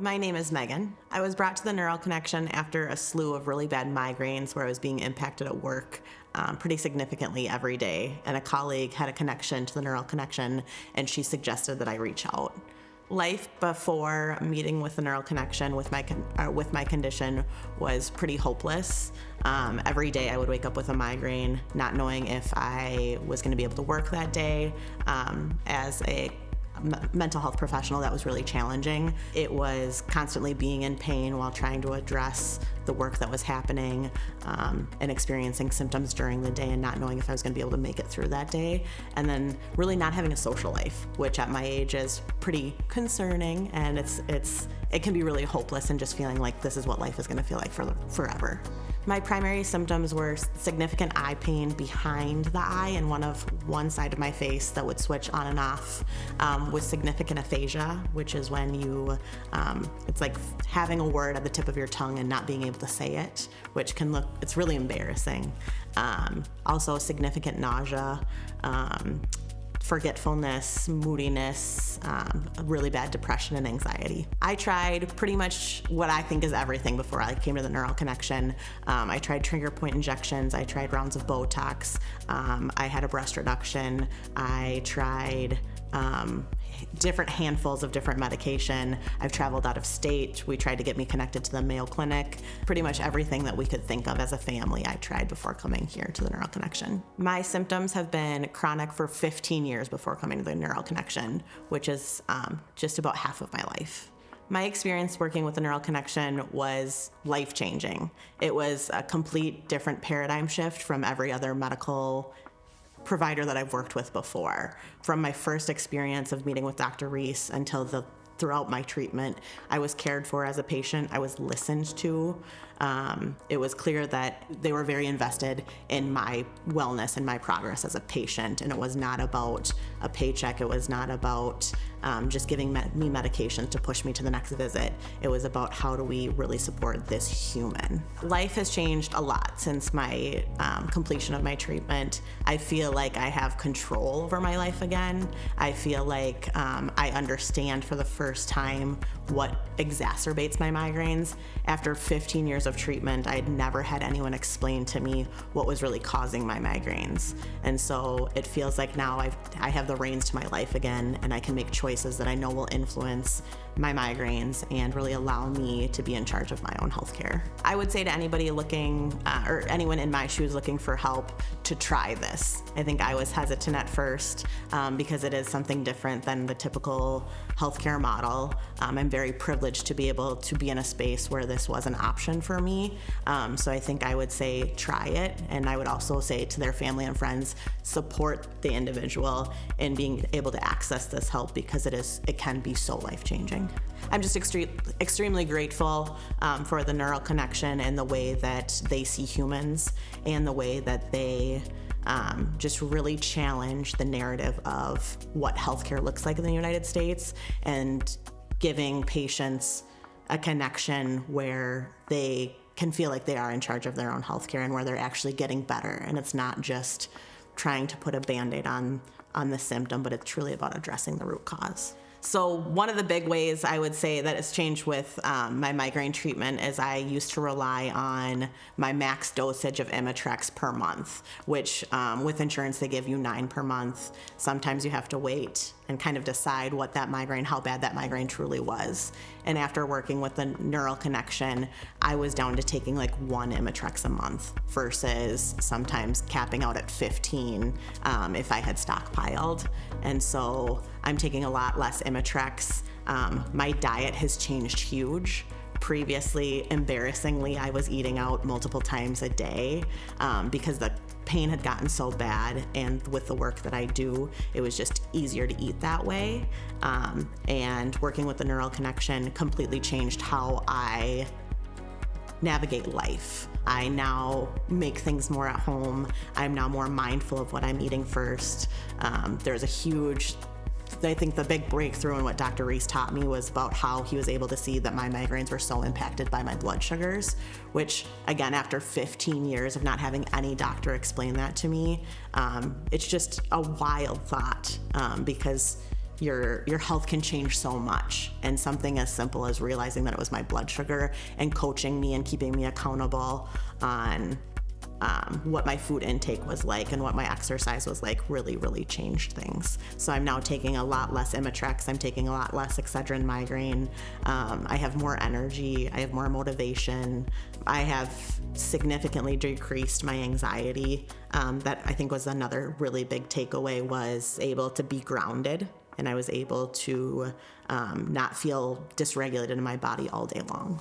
My name is Megan. I was brought to the Neural Connection after a slew of really bad migraines where I was being impacted at work pretty significantly every day. And a colleague had a connection to the Neural Connection, and she suggested that I reach out. Life before meeting with the Neural Connection with my condition was pretty hopeless. Every day I would wake up with a migraine, not knowing if I was going to be able to work that day. As a mental health professional, that was really challenging. It was constantly being in pain while trying to address the work that was happening, and experiencing symptoms during the day and not knowing if I was going to be able to make it through that day. And then really not having a social life, which at my age is pretty concerning, and it can be really hopeless and just feeling like this is what life is going to feel like for forever. My primary symptoms were significant eye pain behind the eye and one side of my face that would switch on and off, with significant aphasia, which is when it's like having a word at the tip of your tongue and not being able to say it, which it's really embarrassing. Also significant nausea, forgetfulness, moodiness, really bad depression and anxiety. I tried pretty much what I think is everything before I came to the Neural Connection. I tried trigger point injections, I tried rounds of Botox, I had a breast reduction, I tried different handfuls of different medication. I've traveled out of state. We tried to get me connected to the Mayo Clinic. Pretty much everything that we could think of as a family I tried before coming here to the Neural Connection. My symptoms have been chronic for 15 years before coming to the Neural Connection, which is just about half of my life. My experience working with the Neural Connection was life-changing. It was a complete different paradigm shift from every other medical provider that I've worked with before. From my first experience of meeting with Dr. Reese until throughout my treatment, I was cared for as a patient. I was listened to. It was clear that they were very invested in my wellness and my progress as a patient, and it was not about a paycheck. It was not about just giving me medication to push me to the next visit. It was about how do we really support this human. Life has changed a lot since my completion of my treatment. I feel like I have control over my life again. I feel like I understand for the first time what exacerbates my migraines. After 15 years of treatment, I had never had anyone explain to me what was really causing my migraines. And so it feels like now I have the reins to my life again, and I can make choices that I know will influence my migraines and really allow me to be in charge of my own healthcare. I would say to anybody looking, or anyone in my shoes looking for help, to try this. I think I was hesitant at first because it is something different than the typical healthcare model. I'm very privileged to be able to be in a space where this was an option for me. So I think I would say try it, and I would also say to their family and friends, support the individual in being able to access this help, because it can be so life-changing. I'm just extremely grateful for the Neural Connection and the way that they see humans and the way that they just really challenge the narrative of what healthcare looks like in the United States, and giving patients a connection where they can feel like they are in charge of their own healthcare and where they're actually getting better. And it's not just trying to put a Band-Aid on the symptom, but it's truly about addressing the root cause. So one of the big ways I would say that it's changed with my migraine treatment is I used to rely on my max dosage of Imitrex per month, which with insurance they give you 9 per month. Sometimes you have to wait and kind of decide how bad that migraine truly was. And after working with the Neural Connection, I was down to taking like 1 Imitrex a month versus sometimes capping out at 15 if I had stockpiled. And so I'm taking a lot less Imitrex. My diet has changed huge. Previously, embarrassingly, I was eating out multiple times a day because the pain had gotten so bad, and with the work that I do, it was just easier to eat that way. And working with the Neural Connection completely changed how I navigate life. I now make things more at home. I'm now more mindful of what I'm eating first. I think the big breakthrough in what Dr. Reese taught me was about how he was able to see that my migraines were so impacted by my blood sugars, which again, after 15 years of not having any doctor explain that to me, it's just a wild thought because your health can change so much. And something as simple as realizing that it was my blood sugar and coaching me and keeping me accountable on what my food intake was like and what my exercise was like really changed things. So I'm now taking a lot less Imitrex. I'm taking a lot less Excedrin migraine. I have more energy. I have more motivation. I have significantly decreased my anxiety. That I think was another really big takeaway, was able to be grounded, and I was able to not feel dysregulated in my body all day long.